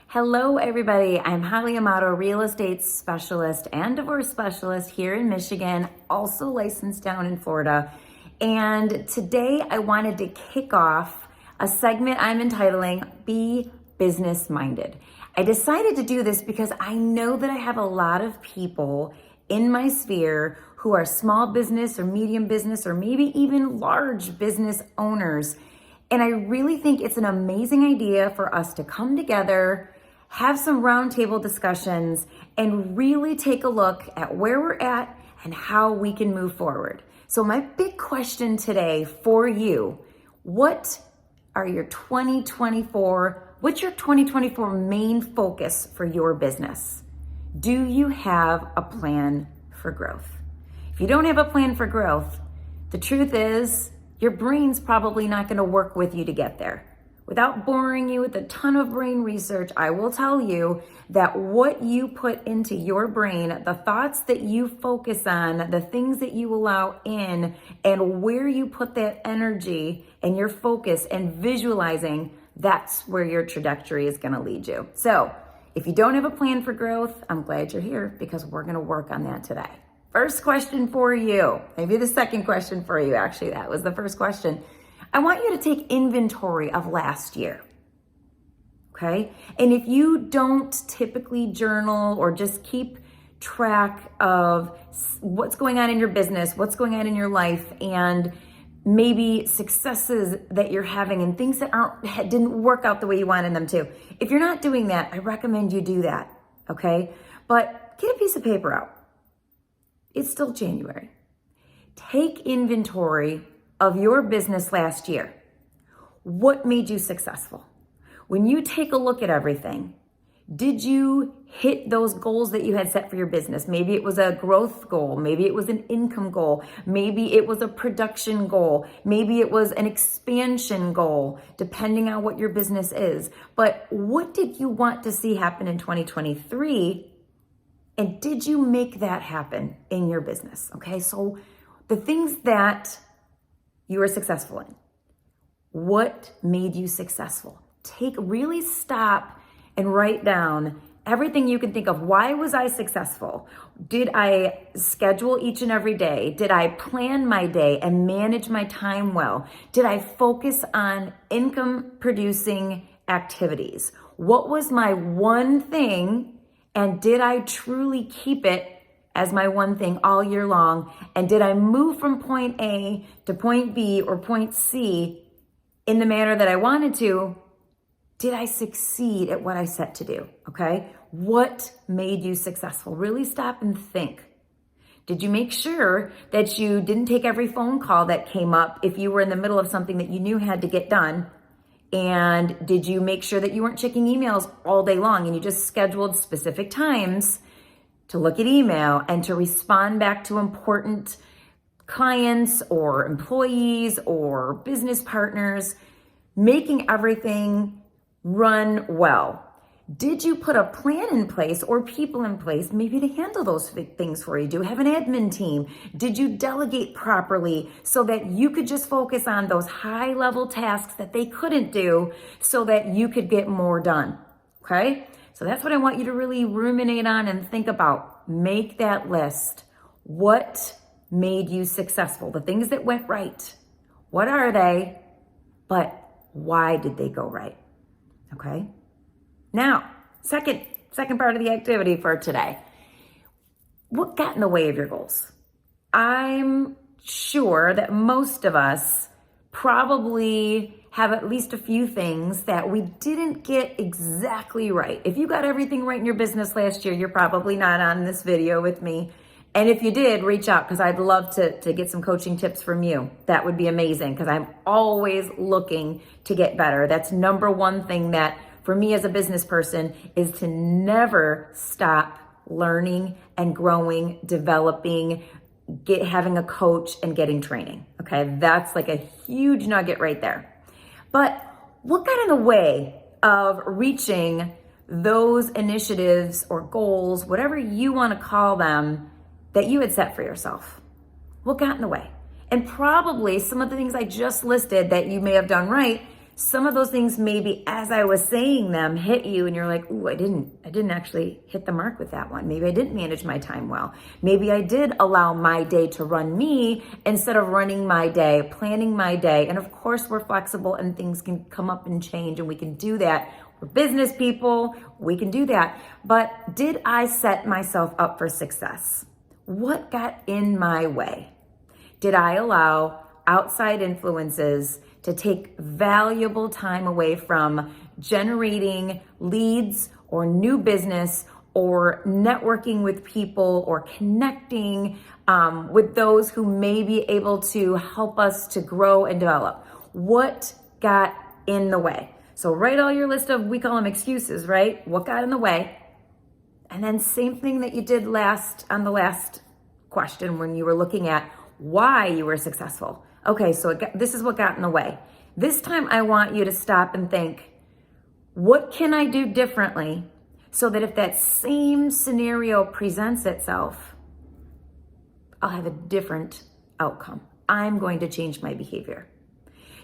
Hello, everybody. I'm Holly Amato, real estate specialist and divorce specialist here in Michigan, also licensed down in Florida. And today I wanted to kick off a segment I'm entitling Be Business Minded. I decided to do this because I know that I have a lot of people in my sphere who are small business or medium business or maybe even large business owners. And I really think it's an amazing idea for us to come together, have some roundtable discussions, and really take a look at where we're at and how we can move forward. So my big question today for you, what's your 2024 main focus for your business? Do you have a plan for growth? If you don't have a plan for growth, the truth is your brain's probably not going to work with you to get there. Without boring you with a ton of brain research, I will tell you that what you put into your brain, the thoughts that you focus on, the things that you allow in, and where you put that energy and your focus and visualizing, that's where your trajectory is going to lead you. So if you don't have a plan for growth, I'm glad you're here because we're going to work on that today. First question for you, maybe the second question for you, actually, that was the first question. I want you to take inventory of last year, okay? And if you don't typically journal or just keep track of what's going on in your business, what's going on in your life, and maybe successes that you're having and things that didn't work out the way you wanted them to. If you're not doing that, I recommend you do that, okay? But get a piece of paper out. It's still January. Take inventory of your business last year. What made you successful? When you take a look at everything, did you hit those goals that you had set for your business? Maybe it was a growth goal. Maybe it was an income goal. Maybe it was a production goal. Maybe it was an expansion goal, depending on what your business is. But what did you want to see happen in 2023? And did you make that happen in your business? Okay, so the things that you were successful in, what made you successful? Really stop and write down everything you can think of. Why was I successful? Did I schedule each and every day? Did I plan my day and manage my time well? Did I focus on income producing activities? What was my one thing? And did I truly keep it as my one thing all year long? And did I move from point A to point B or point C in the manner that I wanted to? Did I succeed at what I set to do? Okay. What made you successful? Really stop and think. Did you make sure that you didn't take every phone call that came up if you were in the middle of something that you knew had to get done? And did you make sure that you weren't checking emails all day long and you just scheduled specific times to look at email and to respond back to important clients or employees or business partners, making everything run well? Did you put a plan in place or people in place maybe to handle those things for you? Do you have an admin team? Did you delegate properly so that you could just focus on those high level tasks that they couldn't do so that you could get more done? Okay? So that's what I want you to really ruminate on and think about. Make that list. What made you successful? The things that went right. What are they? But why did they go right? Okay? Now, second part of the activity for today. What got in the way of your goals? I'm sure that most of us probably have at least a few things that we didn't get exactly right. If you got everything right in your business last year, you're probably not on this video with me. And if you did, reach out because I'd love to get some coaching tips from you. That would be amazing because I'm always looking to get better. That's number one thing that for me as a business person is to never stop learning and growing, developing, having a coach and getting training. Okay, that's like a huge nugget right there. But what got in the way of reaching those initiatives or goals, whatever you want to call them, that you had set for yourself? What got in the way? And probably some of the things I just listed that you may have done right Some of those things maybe as I was saying them hit you and you're like, ooh, I didn't actually hit the mark with that one. Maybe I didn't manage my time well. Maybe I did allow my day to run me instead of running my day, planning my day. And of course we're flexible and things can come up and change and we can do that. We're business people, we can do that. But did I set myself up for success? What got in my way? Did I allow outside influences to take valuable time away from generating leads or new business or networking with people or connecting with those who may be able to help us to grow and develop? What got in the way? So write all your list of, we call them excuses, right? What got in the way? And then same thing that you did on the last question when you were looking at why you were successful. Okay, so this is what got in the way. This time I want you to stop and think, what can I do differently so that if that same scenario presents itself, I'll have a different outcome. I'm going to change my behavior.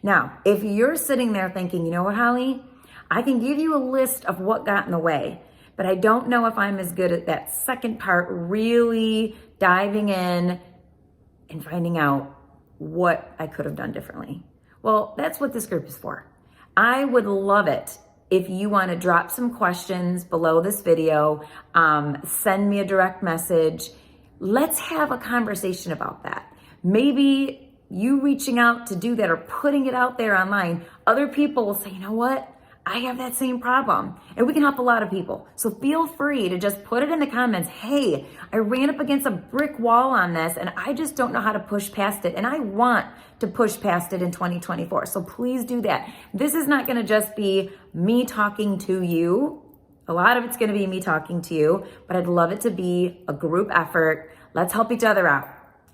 Now, if you're sitting there thinking, you know what, Holly, I can give you a list of what got in the way, but I don't know if I'm as good at that second part, really diving in and finding out what I could have done differently. Well, that's what this group is for. I would love it if you want to drop some questions below this video, send me a direct message. Let's have a conversation about that. Maybe you reaching out to do that or putting it out there online, other people will say, you know what? I have that same problem, and we can help a lot of people. So feel free to just put it in the comments. Hey, I ran up against a brick wall on this and I just don't know how to push past it. And I want to push past it in 2024. So please do that. This is not going to just be me talking to you. A lot of it's going to be me talking to you, but I'd love it to be a group effort. Let's help each other out.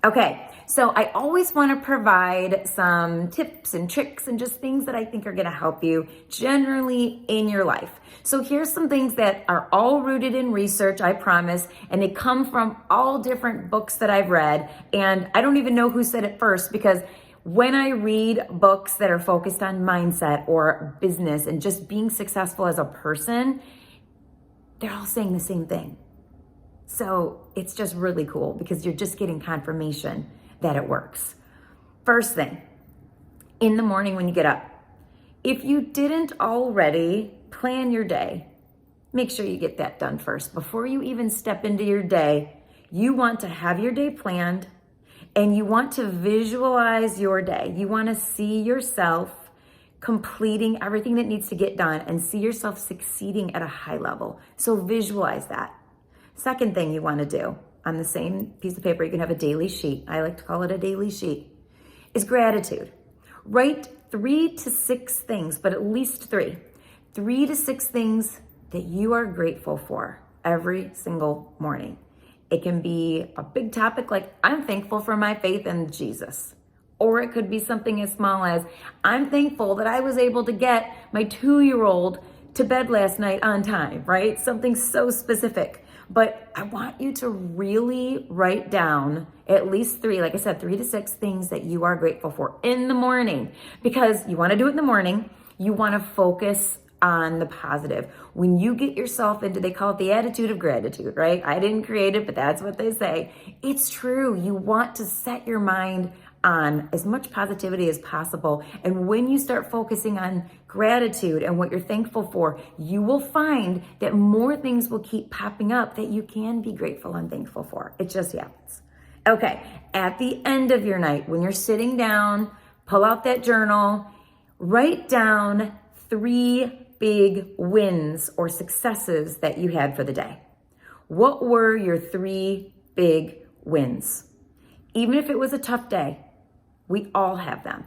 Okay, so I always want to provide some tips and tricks and just things that I think are going to help you generally in your life. So here's some things that are all rooted in research, I promise, and they come from all different books that I've read. And I don't even know who said it first, because when I read books that are focused on mindset or business and just being successful as a person, they're all saying the same thing. So it's just really cool because you're just getting confirmation that it works. First thing, in the morning when you get up, if you didn't already plan your day, make sure you get that done first. Before you even step into your day, you want to have your day planned and you want to visualize your day. You want to see yourself completing everything that needs to get done and see yourself succeeding at a high level. So visualize that. Second thing you want to do on the same piece of paper, you can have a daily sheet. I like to call it a daily sheet, is gratitude. Write 3 to 6 things, but at least 3. 3 to 6 things that you are grateful for every single morning. It can be a big topic like, I'm thankful for my faith in Jesus. Or it could be something as small as, I'm thankful that I was able to get my 2-year-old to bed last night on time, right? Something so specific. But I want you to really write down at least 3, like I said, 3 to 6 things that you are grateful for in the morning, because you want to do it in the morning. You want to focus on the positive. When you get yourself into, they call it the attitude of gratitude, right? I didn't create it, but that's what they say. It's true. You want to set your mind on as much positivity as possible. And when you start focusing on gratitude and what you're thankful for, you will find that more things will keep popping up that you can be grateful and thankful for. It just happens. Okay, at the end of your night, when you're sitting down, pull out that journal, write down 3 big wins or successes that you had for the day. What were your 3 big wins? Even if it was a tough day, we all have them.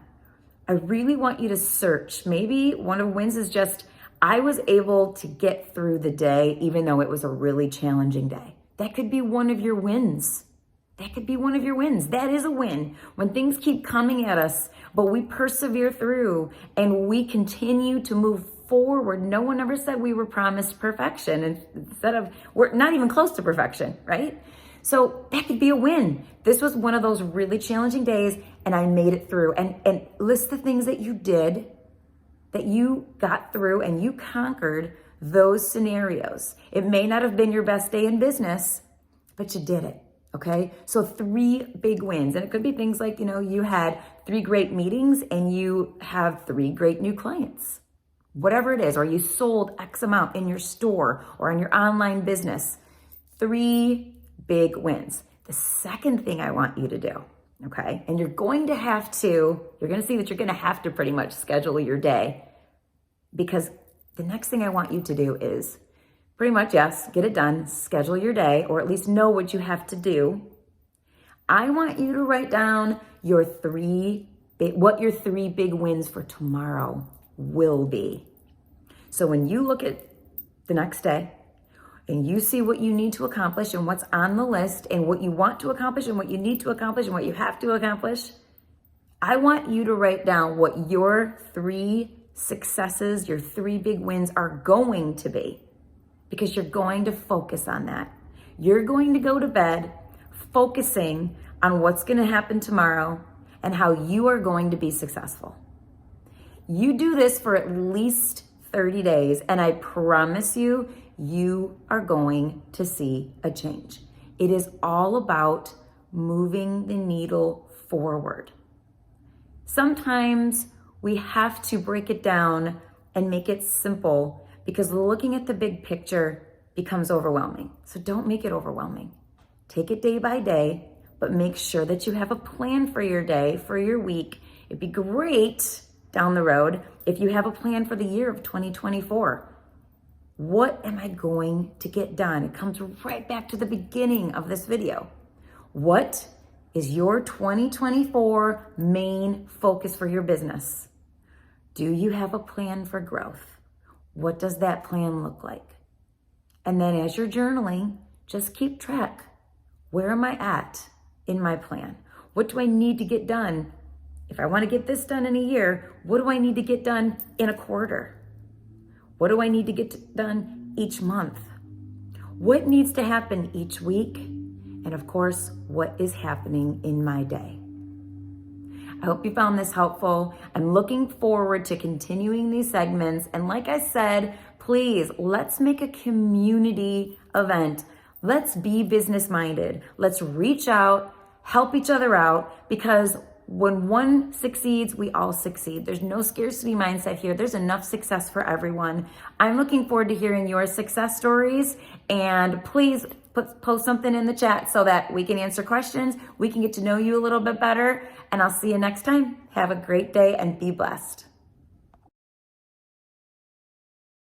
I really want you to search. Maybe one of the wins is just, I was able to get through the day, even though it was a really challenging day. That could be one of your wins. That could be one of your wins. That is a win. When things keep coming at us, but we persevere through and we continue to move forward. No one ever said we were promised perfection. And instead of, we're not even close to perfection, right? So that could be a win. This was one of those really challenging days and I made it through. And list the things that you did that you got through and you conquered those scenarios. It may not have been your best day in business, but you did it. Okay. So 3 big wins. And it could be things like, you had 3 great meetings and you have 3 great new clients, whatever it is, or you sold X amount in your store or in your online business. 3 big wins. The second thing I want you to do, okay, and you're going to see that you're going to have to pretty much schedule your day, because the next thing I want you to do is pretty much, yes, get it done, schedule your day, or at least know what you have to do. I want you to write down what your 3 big wins for tomorrow will be. So when you look at the next day and you see what you need to accomplish and what's on the list and what you want to accomplish and what you need to accomplish and what you have to accomplish, I want you to write down what your 3 successes, your 3 big wins are going to be, because you're going to focus on that. You're going to go to bed focusing on what's going to happen tomorrow and how you are going to be successful. You do this for at least 30 days, and I promise you, you are going to see a change. It is all about moving the needle forward. Sometimes we have to break it down and make it simple, because looking at the big picture becomes overwhelming. So don't make it overwhelming. Take it day by day, but make sure that you have a plan for your day, for your week. It'd be great down the road if you have a plan for the year of 2024. What am I going to get done? It comes right back to the beginning of this video. What is your 2024 main focus for your business? Do you have a plan for growth? What does that plan look like? And then as you're journaling, just keep track. Where am I at in my plan? What do I need to get done? If I want to get this done in a year, what do I need to get done in a quarter? What do I need to get done each month? What needs to happen each week? And of course, what is happening in my day? I hope you found this helpful. I'm looking forward to continuing these segments. And like I said, please, let's make a community event. Let's be business minded. Let's reach out, help each other out, because when one succeeds, we all succeed. There's no scarcity mindset here. There's enough success for everyone. I'm looking forward to hearing your success stories, and please post something in the chat so that we can answer questions. We can get to know you a little bit better, and I'll see you next time. Have a great day and be blessed.